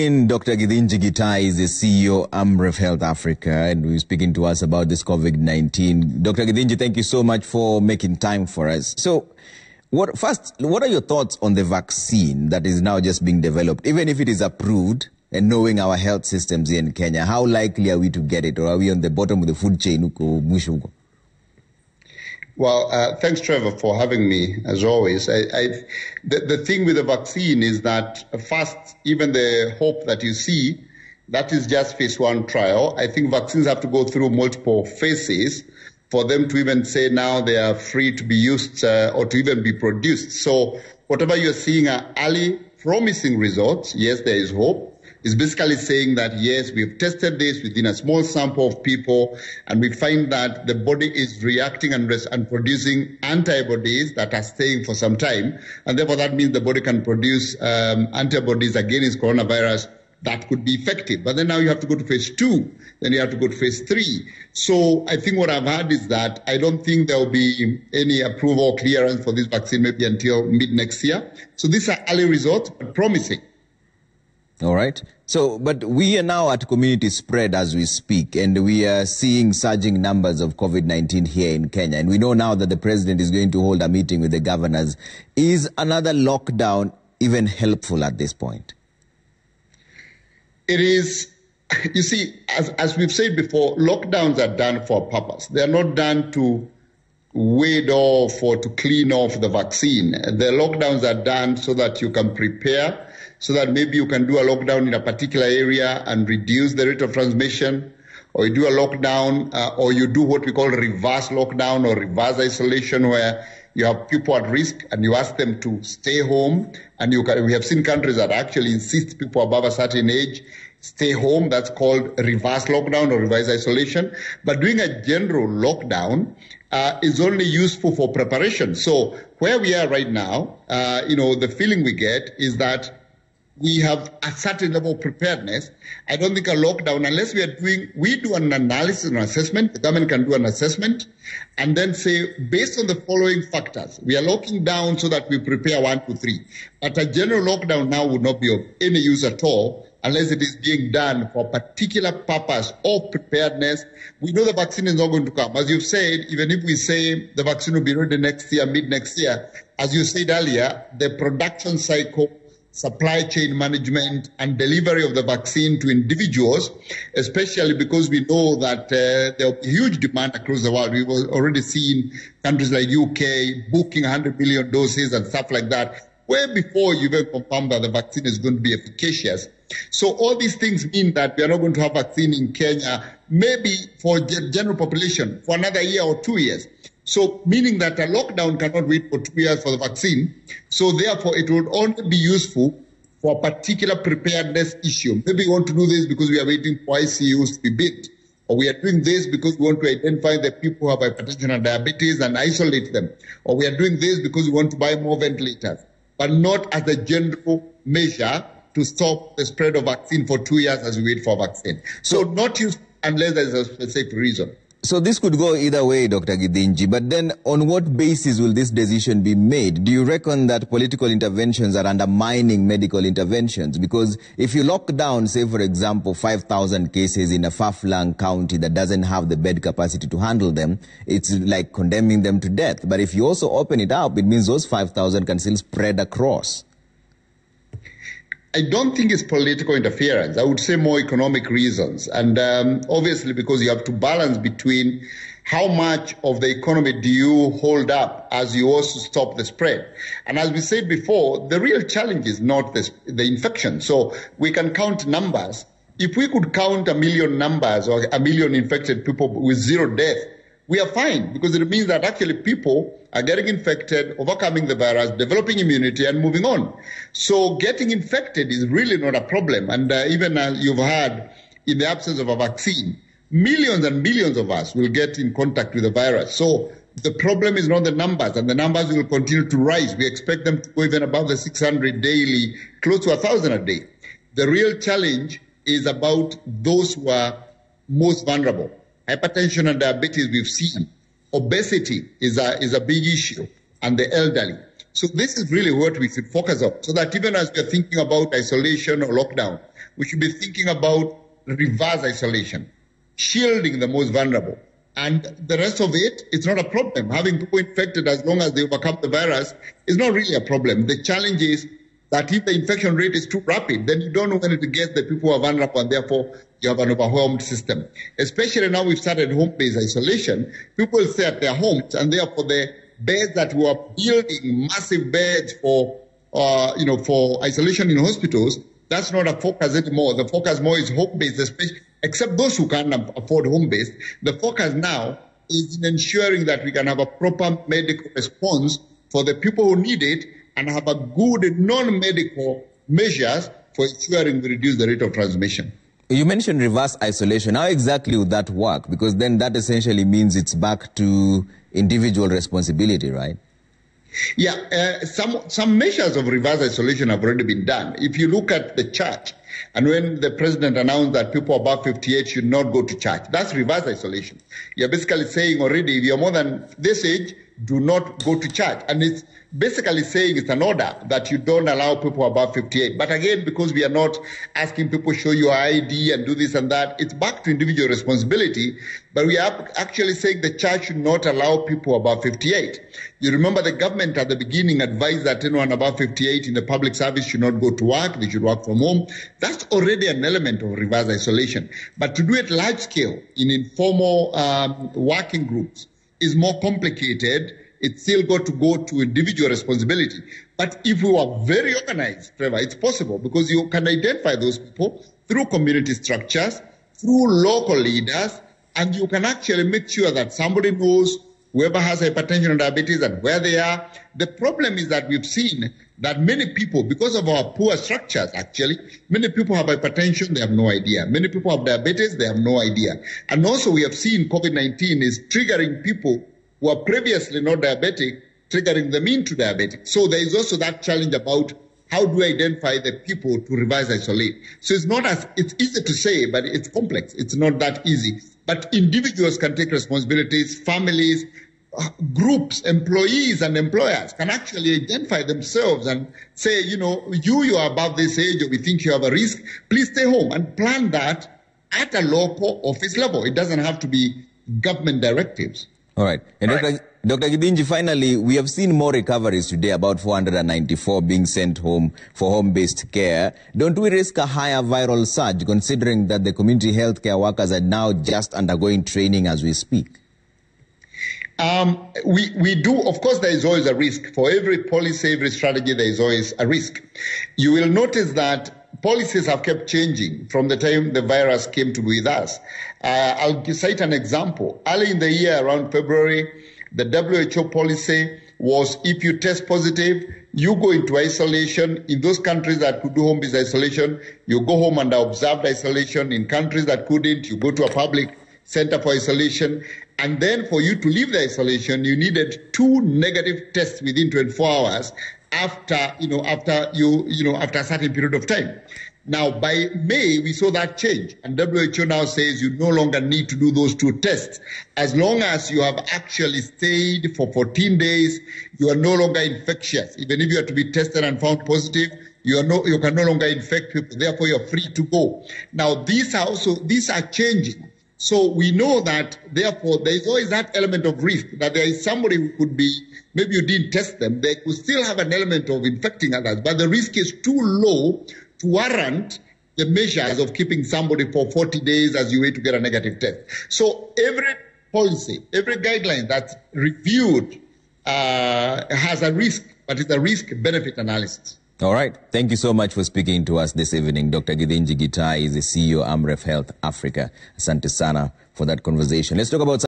Dr. Githinji Gitahi is the CEO Amref Health Africa, and we're speaking to us about this COVID-19. Dr. Githinji, thank you so much for making time for us. So, what are your thoughts on the vaccine that is now just being developed? Even if it is approved, and knowing our health systems here in Kenya, how likely are we to get it, or are we on the bottom of the food chain? Well, thanks, Trevor, for having me, as always. The thing with the vaccine is that, first, even the hope that you see, that is just phase 1 trial. I think vaccines have to go through multiple phases for them to even say now they are free to be used or to even be produced. So whatever you're seeing are early promising results. Yes, there is hope. Is basically saying that, yes, we've tested this within a small sample of people, and we find that the body is reacting and producing antibodies that are staying for some time. And therefore, that means the body can produce antibodies against coronavirus that could be effective. But then now you have to go to phase 2, then you have to go to phase 3. So I think what I've heard is that I don't think there will be any approval or clearance for this vaccine maybe until mid next year. So these are early results, but promising. All right. So, but we are now at community spread as we speak, and we are seeing surging numbers of COVID-19 here in Kenya. And we know now that the president is going to hold a meeting with the governors. Is another lockdown even helpful at this point? It is. You see, as we've said before, lockdowns are done for a purpose. They are not done to ward off or to clean off the vaccine. The lockdowns are done so that you can prepare, so that maybe you can do a lockdown in a particular area and reduce the rate of transmission, or you do a lockdown, or you do what we call reverse lockdown or reverse isolation, where you have people at risk and you ask them to stay home. And we have seen countries that actually insist people above a certain age stay home. That's called reverse lockdown or reverse isolation. But doing a general lockdown is only useful for preparation. So where we are right now, the feeling we get is that we have a certain level of preparedness. I don't think a lockdown, unless we do an analysis and assessment, the government can do an assessment and then say, based on the following factors, we are locking down so that we prepare 1, 2, 3. But a general lockdown now would not be of any use at all unless it is being done for a particular purpose of preparedness. We know the vaccine is not going to come. As you've said, even if we say the vaccine will be ready next year, mid next year, as you said earlier, the production cycle, supply chain management and delivery of the vaccine to individuals, especially because we know that there will be huge demand across the world. We've already seen countries like UK booking 100 million doses and stuff like that, way before you even confirm that the vaccine is going to be efficacious. So all these things mean that we are not going to have vaccine in Kenya, maybe for the general population, for another year or 2 years. So meaning that a lockdown cannot wait for 2 years for the vaccine. So therefore, it would only be useful for a particular preparedness issue. Maybe we want to do this because we are waiting for ICUs to be built. Or we are doing this because we want to identify the people who have hypertension and diabetes and isolate them. Or we are doing this because we want to buy more ventilators. But not as a general measure to stop the spread of vaccine for 2 years as we wait for vaccine. So not useful unless there is a specific reason. So this could go either way, Dr. Githinji, but then on what basis will this decision be made? Do you reckon that political interventions are undermining medical interventions? Because if you lock down, say, for example, 5,000 cases in a far-flung county that doesn't have the bed capacity to handle them, it's like condemning them to death. But if you also open it up, it means those 5,000 can still spread across. I don't think it's political interference. I would say more economic reasons. And obviously because you have to balance between how much of the economy do you hold up as you also stop the spread. And as we said before, the real challenge is not the infection. So we can count numbers. If we could count 1 million numbers or 1 million infected people with 0 death, we are fine, because it means that actually people are getting infected, overcoming the virus, developing immunity, and moving on. So getting infected is really not a problem. And even you've heard, in the absence of a vaccine, millions and millions of us will get in contact with the virus. So the problem is not the numbers, and the numbers will continue to rise. We expect them to go even above the 600 daily, close to 1,000 a day. The real challenge is about those who are most vulnerable. Hypertension and diabetes we've seen. Obesity is a big issue, and the elderly. So this is really what we should focus on, so that even as we're thinking about isolation or lockdown, we should be thinking about reverse isolation, shielding the most vulnerable. And the rest of it, it's not a problem. Having people infected, as long as they overcome the virus, is not really a problem. The challenge is that if the infection rate is too rapid, then you don't know when to get the people who are vulnerable, and therefore you have an overwhelmed system. Especially now we've started home-based isolation. People stay at their homes, and therefore the beds that we are building, massive beds for isolation in hospitals, that's not a focus anymore. The focus more is home-based, except those who can't afford home-based. The focus now is in ensuring that we can have a proper medical response for the people who need it, and have a good non-medical measures for ensuring we reduce the rate of transmission. You mentioned reverse isolation. How exactly would that work? Because then that essentially means it's back to individual responsibility, right? Yeah, some measures of reverse isolation have already been done. If you look at the church, and when the president announced that people above 58 should not go to church, that's reverse isolation. You're basically saying already, if you're more than this age, do not go to church. And it's basically saying it's an order that you don't allow people above 58. But again, because we are not asking people show your ID and do this and that, it's back to individual responsibility. But we are actually saying the church should not allow people above 58. You remember the government at the beginning advised that anyone above 58 in the public service should not go to work, they should work from home. That's already an element of reverse isolation. But to do it large scale in informal working groups is more complicated. It's still got to go to individual responsibility. But if we are very organized, Trevor, it's possible, because you can identify those people through community structures, through local leaders, and you can actually make sure that somebody knows whoever has hypertension and diabetes and where they are. The problem is that we've seen that many people, because of our poor structures, actually, many people have hypertension, they have no idea. Many people have diabetes, they have no idea. And also we have seen COVID-19 is triggering people who are previously not diabetic, triggering them into diabetic. So there is also that challenge about how do I identify the people to reverse isolate. So it's easy to say, but it's complex. It's not that easy. But individuals can take responsibilities, families, groups, employees and employers can actually identify themselves and say, you are above this age, or we think you have a risk, please stay home, and plan that at a local office level. It doesn't have to be government directives. All right. And Dr. Githinji, finally, we have seen more recoveries today, about 494 being sent home for home-based care. Don't we risk a higher viral surge, considering that the community healthcare workers are now just undergoing training as we speak? We do. Of course, there is always a risk. For every policy, every strategy, there is always a risk. You will notice that policies have kept changing from the time the virus came to be with us. I'll cite an example. Early in the year, around February, the WHO policy was if you test positive, you go into isolation. In those countries that could do home-based isolation, you go home under observed isolation. In countries that couldn't, you go to a public center for isolation. And then for you to leave the isolation, you needed 2 negative tests within 24 hours after a certain period of time. Now, by May, we saw that change. And WHO now says you no longer need to do those 2 tests. As long as you have actually stayed for 14 days, you are no longer infectious. Even if you are to be tested and found positive, you can no longer infect people. Therefore, you're free to go. Now, these are changing. So we know that, therefore, there is always that element of risk, that there is somebody who could be, maybe you didn't test them, they could still have an element of infecting others, but the risk is too low to warrant the measures of keeping somebody for 40 days as you wait to get a negative test. So every policy, every guideline that's reviewed has a risk, but it's a risk-benefit analysis. All right. Thank you so much for speaking to us this evening. Dr. Githinji Gitahi is the CEO of Amref Health Africa. Asante sana for that conversation. Let's talk about